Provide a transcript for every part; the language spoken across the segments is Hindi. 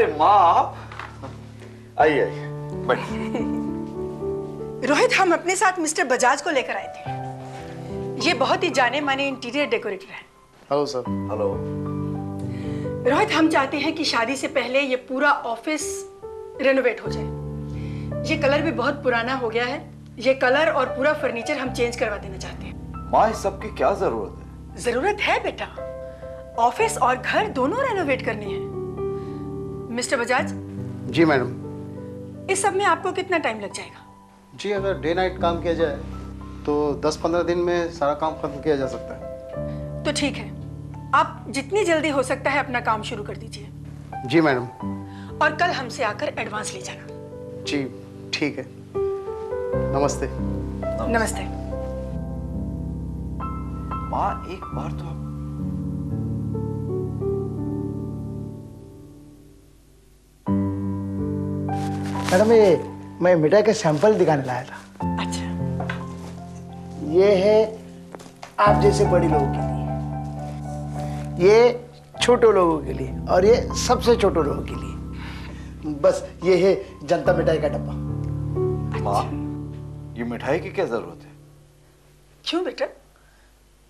अरे माँ आप आइए आइए बैठिए। रोहित, हम अपने साथ मिस्टर बजाज को लेकर आए थे। ये बहुत ही जाने माने इंटीरियर डेकोरेटर हैं। Hello sir. हेलो। रोहित, हम चाहते हैं कि शादी से पहले ये पूरा ऑफिस रेनोवेट हो जाए। ये कलर भी बहुत पुराना हो गया है। ये कलर और पूरा फर्नीचर हम चेंज करवा देना चाहते हैं। माँ इस सब की क्या जरूरत है? जरूरत है बेटा, ऑफिस और घर दोनों रेनोवेट करने हैं। मिस्टर बजाज। जी मैडम। इस सब में आपको कितना टाइम लग जाएगा? जी अगर डे नाइट काम किया जाए तो 10-15 दिन में सारा काम खत्म किया जा सकता है। तो ठीक है, आप जितनी जल्दी हो सकता है अपना काम शुरू कर दीजिए। जी मैडम। और कल हमसे आकर एडवांस ले जाना। जी ठीक है। नमस्ते। नमस्ते। माँ एक बार तो आप मैडम ये मैं मिठाई का सैंपल दिखाने लाया था। अच्छा। ये है आप जैसे बड़े लोगों के लिए, ये छोटे लोगों के लिए और ये सबसे छोटे लोगों के लिए। बस ये है जनता मिठाई का डब्बा। माँ ये मिठाई की क्या जरूरत है? क्यों बेटा?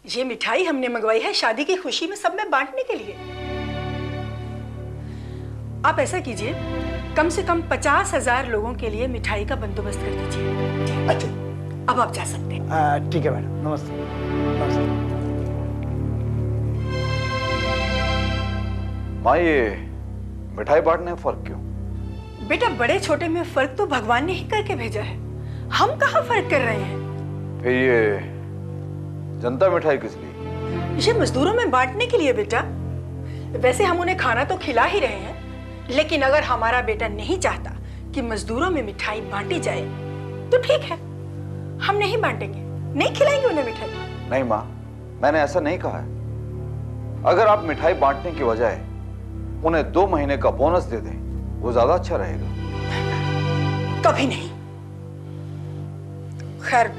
ये मिठाई हमने मंगवाई है शादी की खुशी में सब में बांटने के लिए। आप ऐसा कीजिए, कम से कम 50,000 लोगों के लिए मिठाई का बंदोबस्त कर दीजिए। अच्छा अब आप जा सकते हैं। ठीक है मैडम। नमस्ते। नमस्ते। माँ ये मिठाई बांटने में फर्क क्यों? बेटा बड़े छोटे में फर्क तो भगवान ने ही करके भेजा है, हम कहाँ फर्क कर रहे हैं। फिर ये जनता मिठाई किस लिए? ये मजदूरों में बांटने के लिए बेटा। वैसे हम उन्हें खाना तो खिला ही रहे हैं, लेकिन अगर हमारा बेटा नहीं चाहता कि मजदूरों में मिठाई बांटी जाए तो ठीक है, हम नहीं बांटेंगे, नहीं खिलाएंगे उन्हें मिठाई। नहीं माँ, मैंने ऐसा नहीं कहा है। अगर आप मिठाई बांटने की बजाय उन्हें 2 महीने का बोनस दे दें, वो ज्यादा अच्छा रहेगा। कभी नहीं। खैर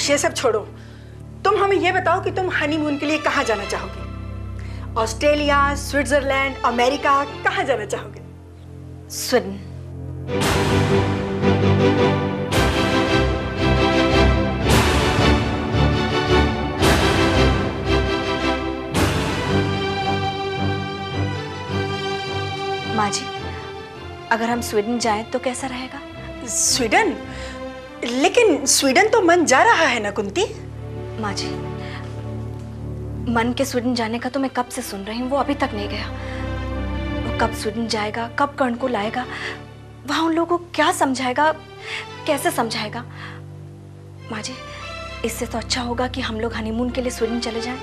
ये सब छोड़ो, तुम हमें ये बताओ कि तुम हनीमून के लिए कहाँ जाना चाहोगे? ऑस्ट्रेलिया, स्विट्जरलैंड, अमेरिका, कहाँ जाना चाहोगे? स्वीडन। माँ जी, अगर हम स्वीडन जाएं तो कैसा रहेगा? स्वीडन? लेकिन स्वीडन तो मन जा रहा है ना कुंती। माँ जी, मन के स्वीडन जाने का तो मैं कब से सुन रही हूँ, वो अभी तक नहीं गया। वो कब स्वीडन जाएगा, कब कर्ण को लाएगा, वहाँ उन लोगों को क्या समझाएगा, कैसे समझाएगा? माँ जी, इससे तो अच्छा होगा कि हम लोग हनीमून के लिए स्वीडन चले जाएं।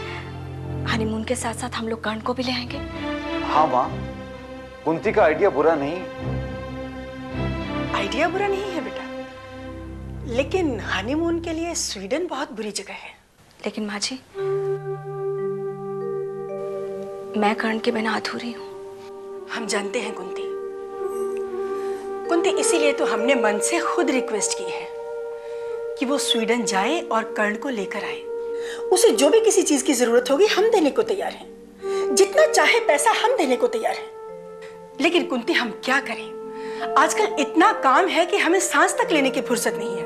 हनीमून के साथ साथ हम लोग कर्ण को भी ले आएंगे। हाँ माँ, कुंती का आइडिया बुरा नहीं। आइडिया बुरा नहीं है बेटा, लेकिन हनीमून के लिए स्वीडन बहुत बुरी जगह है। लेकिन माँ जी, मैं कर्ण के बिना अधूरी हूँ। हम जानते हैं कुंती। कुंती, इसीलिए तो हमने मन से खुद रिक्वेस्ट की है कि वो स्वीडन जाए और कर्ण को लेकर आए। उसे जो भी किसी चीज की जरूरत होगी हम देने को तैयार हैं, जितना चाहे पैसा हम देने को तैयार हैं। लेकिन कुंती हम क्या करें, आजकल इतना काम है कि हमें सांस तक लेने की फुर्सत नहीं है।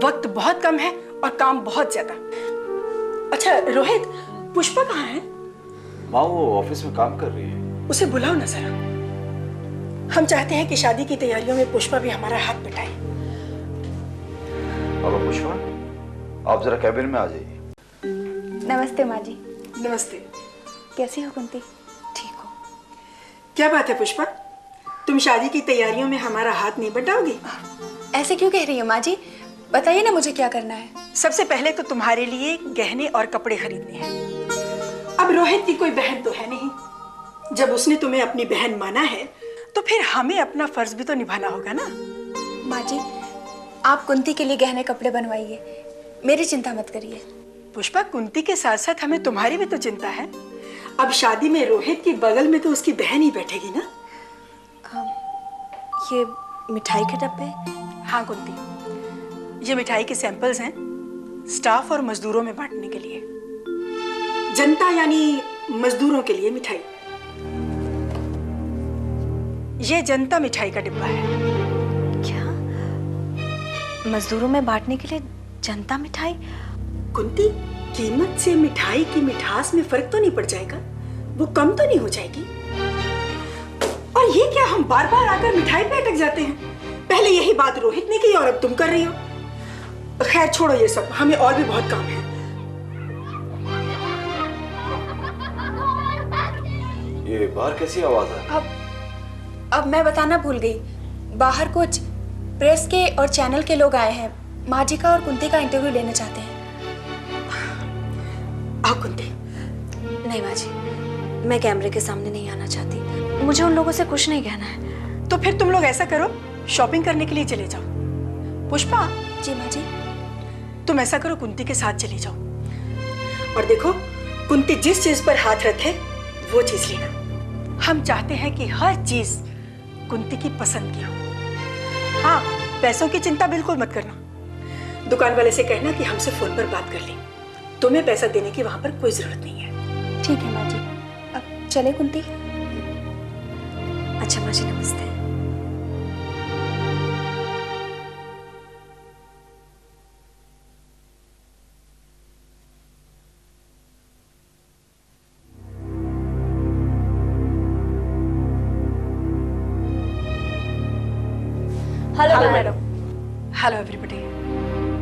वक्त बहुत कम है और काम बहुत ज्यादा। अच्छा रोहित, पुष्पा कहाँ है? माँ वो ऑफिस में काम कर रही है। उसे बुलाओ ना जरा। हम चाहते हैं कि शादी की तैयारियों में पुष्पा भी हमारा हाथ बटाए। हेलो पुष्पा, आप जरा कैबिन में आ जाइए। नमस्ते माँ जी। नमस्ते। कैसी हो कुंती? ठीक हो? क्या बात है पुष्पा, तुम शादी की तैयारियों में हमारा हाथ नहीं बटाओगी? ऐसे क्यों कह रही हो माँ जी? बताइए ना मुझे क्या करना है। सबसे पहले तो तुम्हारे लिए गहने और कपड़े खरीदने हैं। अब रोहित की कोई बहन तो है नहीं, जब उसने तुम्हें अपनी बहन माना है तो फिर हमें अपना फर्ज भी तो निभाना होगा ना। माँ जी, आप कुंती के लिए गहने कपड़े बनवाइए, मेरी चिंता मत करिए। पुष्पा, कुंती के साथ साथ हमें तुम्हारी भी तो चिंता है। अब शादी में रोहित की बगल में तो उसकी बहन ही बैठेगी ना। ये मिठाई के डब्बे? हाँ कुंती, ये मिठाई के सैंपल्स हैं, स्टाफ और मजदूरों में बांटने के लिए। जनता यानी मजदूरों के लिए मिठाई। ये जनता मिठाई का डिब्बा है। क्या? मजदूरों में बांटने के लिए जनता मिठाई? कुंती, कीमत से मिठाई की मिठास में फर्क तो नहीं पड़ जाएगा? वो कम तो नहीं हो जाएगी? और ये क्या, हम बार बार आकर मिठाई पे अटक जाते हैं? पहले यही बात रोहित ने की और अब तुम कर रही हो। खैर छोड़ो ये सब, हमें और भी बहुत काम है। ये बाहर कैसी आवाज है? अब मैं बताना भूल गई। बाहर कुछ प्रेस के और चैनल के लोग आए हैं। माँ जी का और कुंती का इंटरव्यू लेना चाहते हैं। आओ कुंती। नहीं माँ जी, मैं कैमरे के सामने नहीं आना चाहती। मुझे उन लोगों से कुछ नहीं कहना है। तो फिर तुम लोग ऐसा करो, शॉपिंग करने के लिए चले जाओ। पुष्पा। जी माँ जी। तुम ऐसा करो, कुंती के साथ चली जाओ। और देखो, कुंती जिस चीज पर हाथ रखे वो चीज लेना। हम चाहते हैं कि हर चीज कुंती की पसंद की हो। हाँ, पैसों की चिंता बिल्कुल मत करना। दुकान वाले से कहना कि हमसे फोन पर बात कर ले। तुम्हें पैसा देने की वहां पर कोई जरूरत नहीं है। ठीक है माँ जी। अब चले कुंती। अच्छा माँ जी, नमस्ते। Hello madam. Hello everybody.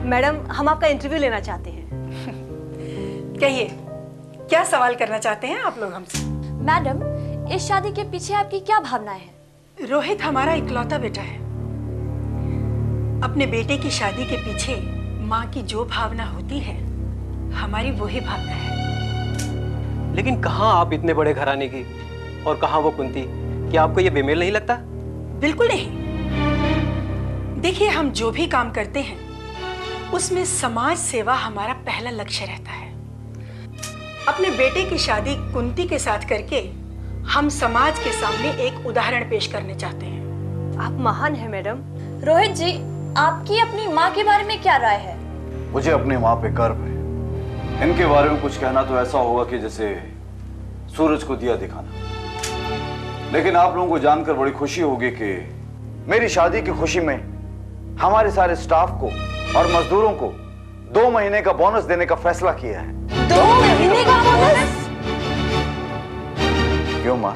Madam, हम आपका इंटरव्यू लेना चाहते हैं। कहिए, क्या सवाल करना चाहते हैं आप लोग हमसे? मैडम, इस शादी के पीछे आपकी क्या भावनाएं हैं? रोहित हमारा इकलौता बेटा है। अपने बेटे की शादी के पीछे माँ की जो भावना होती है, हमारी वही भावना है। लेकिन कहाँ आप इतने बड़े घराने की और कहाँ वो कुंती? क्या आपको ये बेमेल नहीं लगता? बिल्कुल नहीं। देखिए, हम जो भी काम करते हैं उसमें समाज सेवा हमारा पहला लक्ष्य रहता है। अपने बेटे की शादी कुंती के साथ करके हम समाज के सामने एक उदाहरण पेश करने चाहते हैं। आप महान हैं मैडम। रोहित जी, आपकी अपनी माँ के बारे में क्या राय है? मुझे अपनी माँ पे गर्व है। इनके बारे में कुछ कहना तो ऐसा होगा कि जैसे सूरज को दिया दिखाना। लेकिन आप लोगों को जानकर बड़ी खुशी होगी कि मेरी शादी की खुशी में हमारे सारे स्टाफ को और मजदूरों को 2 महीने का बोनस देने का फैसला किया है। 2 महीने का बोनस? क्यों माँ?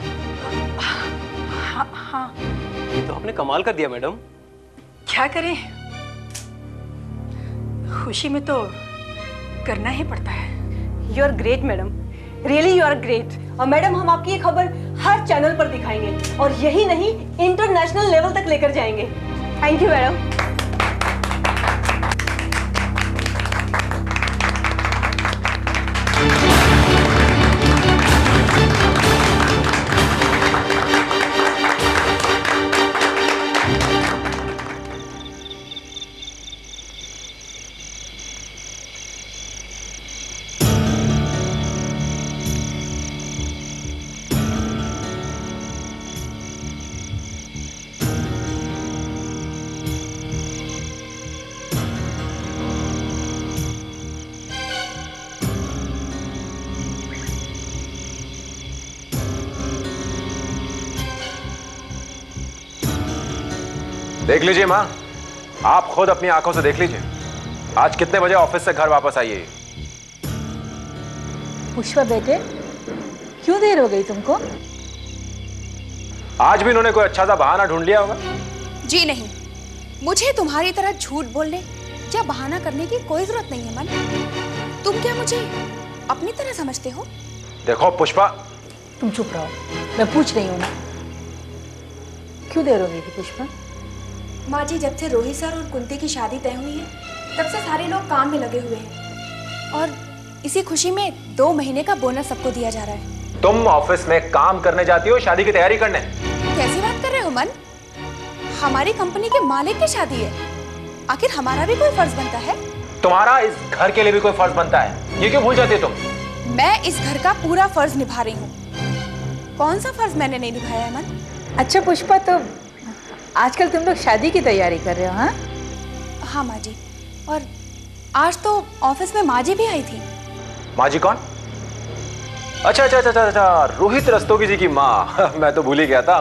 हाँ, ये तो आपने कमाल कर दिया मैडम। क्या करें, खुशी में तो करना ही पड़ता है। You are great madam, really you are great. और मैडम, हम आपकी ये खबर हर चैनल पर दिखाएंगे और यही नहीं, इंटरनेशनल लेवल तक लेकर जाएंगे। Thank you madam. देख लीजिए माँ, आप खुद अपनी आंखों से देख लीजिए। आज कितने बजे ऑफिस से घर वापस आई है? पुष्पा बेटे, क्यों देर हो गई तुमको? आज भी इन्होंने कोई अच्छा सा बहाना ढूंढ लिया होगा। जी नहीं, मुझे तुम्हारी तरह झूठ बोलने या बहाना करने की कोई जरूरत नहीं है मन। तुम क्या मुझे अपनी तरह समझते हो? देखो पुष्पा, तुम चुप रहो, मैं पूछ रही हूँ ना। क्यों देर हो गई थी पुष्पा? माँ जी, जब से रोहित सर और कुंती की शादी तय हुई है, तब से सारे लोग काम में लगे हुए हैं और इसी खुशी में 2 महीने का बोनस सबको दिया जा रहा है। तुम ऑफिस में काम करने जाती हो, शादी की तैयारी करने? कैसी बात कर रहे हो मन? हमारी कंपनी के मालिक की शादी है, आखिर हमारा भी कोई फर्ज बनता है। तुम्हारा इस घर के लिए भी कोई फर्ज बनता है, ये क्यों भूल जाती हो तुम? मैं इस घर का पूरा फर्ज निभा रही हूँ। कौन सा फर्ज मैंने नहीं निभाया है मन? अच्छा पुष्पा, तो आजकल तुम लोग शादी की तैयारी कर रहे हो? हाँ हाँ माँ जी, और आज तो ऑफिस में माँ जी भी आई थी। माँ जी कौन? अच्छा, रोहित रस्तोगी जी की माँ। मैं तो भूल ही गया था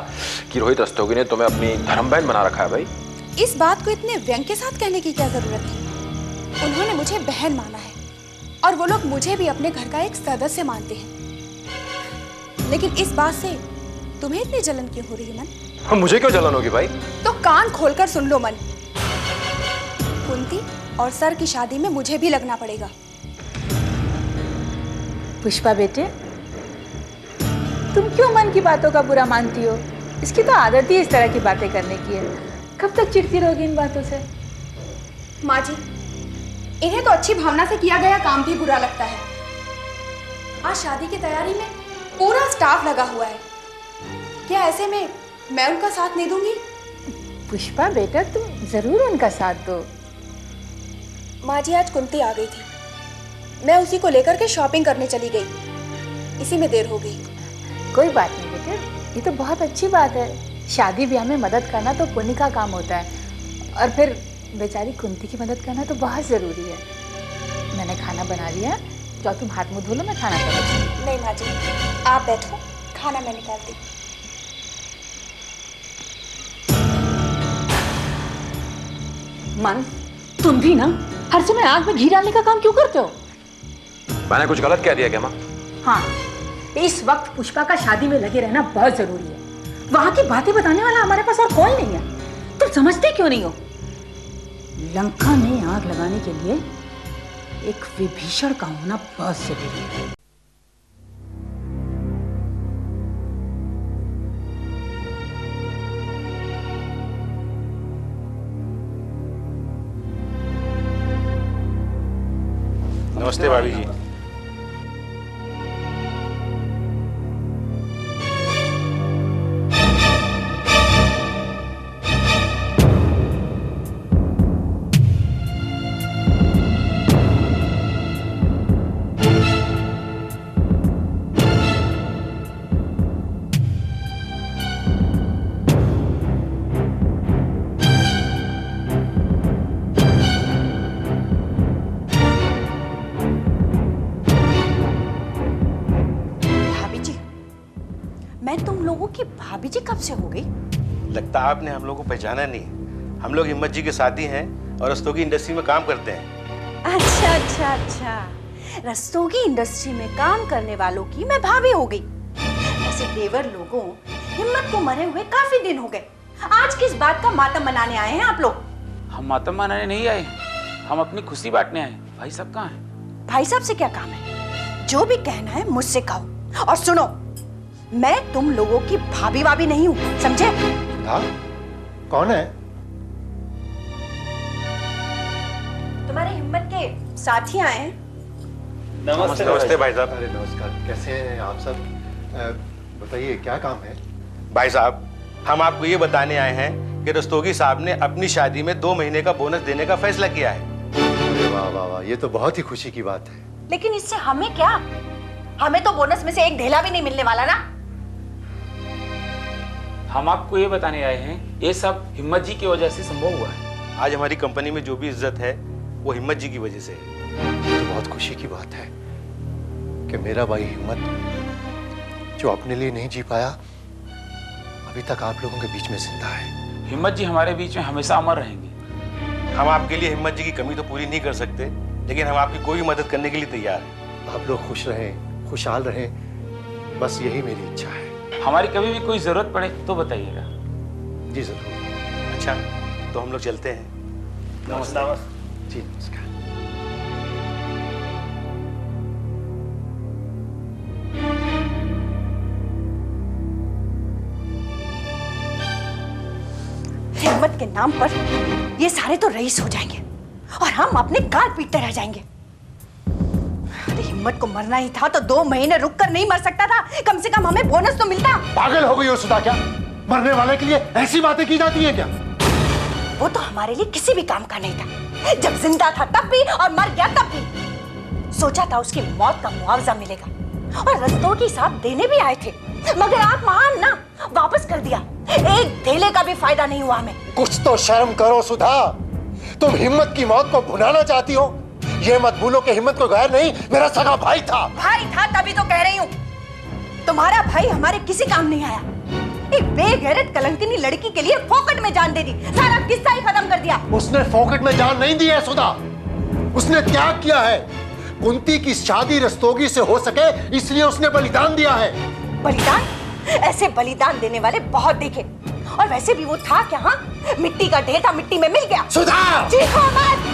कि रोहित रस्तोगी ने तुम्हें अपनी धर्म बहन बना रखा है भाई। इस बात को इतने व्यंग के साथ कहने की क्या जरूरत है? उन्होंने मुझे बहन माना है और वो लोग मुझे भी अपने घर का एक सदस्य मानते हैं। लेकिन इस बात से तुम्हें इतनी जलन क्यों हो रही है मन? मुझे क्यों जलन होगी भाई? तो कान खोलकर सुन लो मन। कुंती और सर की शादी में मुझे भी लगना पड़ेगा। पुष्पा बेटे, तुम क्यों मन की बातों का बुरा मानती हो? इसकी तो आदत ही इस तरह की बातें करने की है। कब तक चिढ़ती रहोगी इन बातों से? माँ जी, इन्हें तो अच्छी भावना से किया गया काम भी बुरा लगता है। आज शादी की तैयारी में पूरा स्टाफ लगा हुआ है, क्या ऐसे में मैं उनका साथ नहीं दूंगी? पुष्पा बेटा, तुम जरूर उनका साथ दो। माँ जी, आज कुंती आ गई थी, मैं उसी को लेकर के शॉपिंग करने चली गई, इसी में देर हो गई। कोई बात नहीं बेटे, ये तो बहुत अच्छी बात है। शादी ब्याह में मदद करना तो पुण्य का काम होता है, और फिर बेचारी कुंती की मदद करना तो बहुत ज़रूरी है। मैंने खाना बना लिया, तो तुम हाथ मुँह धो लो, मैं खाना बनाऊंगी। नहीं माँ जी, आप बैठो, खाना मैं निकालती। मन, तुम भी ना हर समय आग में घी डालने का काम क्यों करते हो? मैंने कुछ गलत कह दिया क्या माँ? हाँ, इस वक्त पुष्पा का शादी में लगे रहना बहुत जरूरी है। वहां की बातें बताने वाला हमारे पास और कोई नहीं है। तुम समझते क्यों नहीं हो? लंका में आग लगाने के लिए एक विभीषण का होना बहुत जरूरी है। नमस्ते भाभी जी। भाभी जी कब से हो गई? लगता आपने हम लोग को पहचाना नहीं। हम लोग हिम्मत जी के साथी हैं और रस्तोगी इंडस्ट्री में काम करते हैं। अच्छा अच्छा अच्छा, रस्तोगी इंडस्ट्री में काम करने वालों की मैं भाभी हो गई। ऐसे देवर लोगों, हिम्मत को मरे हुए काफी दिन हो गए। आज किस बात का मातम मनाने आए हैं आप लोग? हम मातम मनाने नहीं आए, हम अपनी खुशी बांटने आए। भाई साहब कहाँ हैं? भाई साहब से क्या काम है? जो भी कहना है मुझसे कहो। और सुनो, मैं तुम लोगों की भाभी वाभी नहीं हूं, समझे? हाँ? कौन है? तुम्हारे हिम्मत के साथी आए हैं। नमस्ते नमस्ते भाई साहब। अरे नमस्कार, कैसे हैं आप सब? बताइए क्या काम है? भाई साहब, हम आपको ये बताने आए हैं कि रस्तोगी साहब ने अपनी शादी में 2 महीने का बोनस देने का फैसला किया है। अरे वाह वाह वाह, ये तो बहुत ही खुशी की बात है। लेकिन इससे हमें क्या? हमें तो बोनस में से एक ढेला भी नहीं मिलने वाला ना। हम आपको ये बताने आए हैं, ये सब हिम्मत जी की वजह से संभव हुआ है। आज हमारी कंपनी में जो भी इज्जत है वो हिम्मत जी की वजह से है। तो बहुत खुशी की बात है कि मेरा भाई हिम्मत, जो अपने लिए नहीं जी पाया, अभी तक आप लोगों के बीच में जिंदा है। हिम्मत जी हमारे बीच में हमेशा अमर रहेंगे। हम आपके लिए हिम्मत जी की कमी तो पूरी नहीं कर सकते, लेकिन हम आपकी कोई भी मदद करने के लिए तैयार हैं। आप लोग खुश रहें, खुशहाल रहें, बस यही मेरी इच्छा है। हमारी कभी भी कोई जरूरत पड़े तो बताइएगा। जी जरूर। अच्छा, तो हम लोग चलते हैं। नमस्कार। जी नमस्कार। हिम्मत के नाम पर ये सारे तो रईस हो जाएंगे और हम अपने गाल पीटते रह जाएंगे। अरे हिम्मत को मरना ही था तो 2 महीने रुक कर नहीं मर सकता था? कम से कम हमें बोनस तो मिलता। पागल हो गई हो सुधा क्या? मरने वाले के लिए ऐसी बातें की जाती हैं क्या? वो तो हमारे लिए किसी भी काम का नहीं था। जब जिंदा था तब भी और मर गया तब भी। सोचा था उसकी मौत का मुआवजा मिलेगा और रस्तोगी साहब देने भी आए थे, मगर आप महान ना, वापस कर दिया। एक धेले का भी फायदा नहीं हुआ हमें। कुछ तो शर्म करो सुधा, तुम हिम्मत की मौत को भुनाना चाहती हो? ये मत भूलो कि हिम्मत को गैर नहीं, मेरा सगा भाई था। भाई था तभी तो कह रही हूँ, तुम्हारा भाई हमारे किसी काम नहीं आया। एक बेगैरत कलंकिनी लड़की के लिए फोकट में जान दे दी, सारा किस्सा ही खत्म कर दिया। उसने फोकट में जान नहीं दी है सुधा, उसने त्याग किया है। कुंती की शादी रस्तोगी से हो सके इसलिए उसने बलिदान दिया है। बलिदान? ऐसे बलिदान देने वाले बहुत देखे, और वैसे भी वो था क्या? हाँ, मिट्टी का ढेर था, मिट्टी में मिल गया। सुधा! चीखो मत।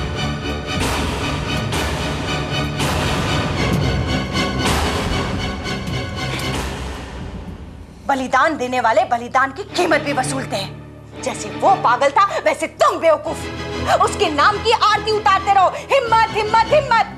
बलिदान देने वाले बलिदान की कीमत भी वसूलते हैं। जैसे वो पागल था वैसे तुम बेवकूफ। उसके नाम की आरती उतारते रहो। हिम्मत हिम्मत हिम्मत।